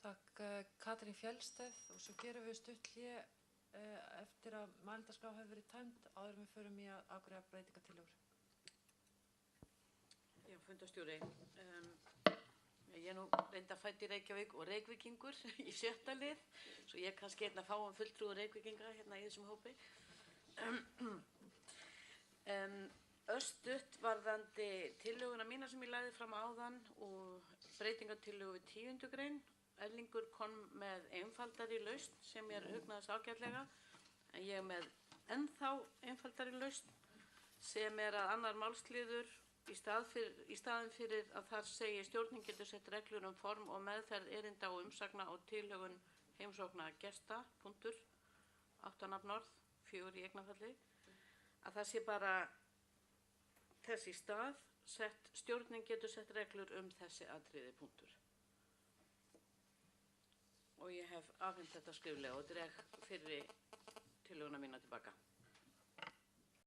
Takk Katrín Fjellsteð og svo gerum við stutt hlé eftir að mælendaskrá hefur verið tæmd áður en við förum í að afgreiða breytingartillögur. Já, fundarstjóri. Ég nú reynda fædd í Reykjavík og Reykvíkingur í 7. lið, svo ég kannski einn að fáum fulltrúi Reykvíkinga hérna í þessum hópi. Örstutt varðandi tillöguna mína sem ég lagði fram áðan og breytingartillögu við 10. grein. Erlingur kom með einfaldari lausn sem mér hugnaðist ágætlega, en ég með ennþá einfaldari lausn sem að annar málsliður í staðinn fyrir að þar segir stjórnin getur sett reglur form og meðferð erinda og umsagna og tilhögun heimsókna gesta, punktur, 8 nafnorð, 4 í eignarfalli, að það sé bara þess í stað stjórnin getur sett reglur þessi atriði, punktur. Og ég hef afhent þetta skriflega og dreg fyrri tillöguna mína tilbaka.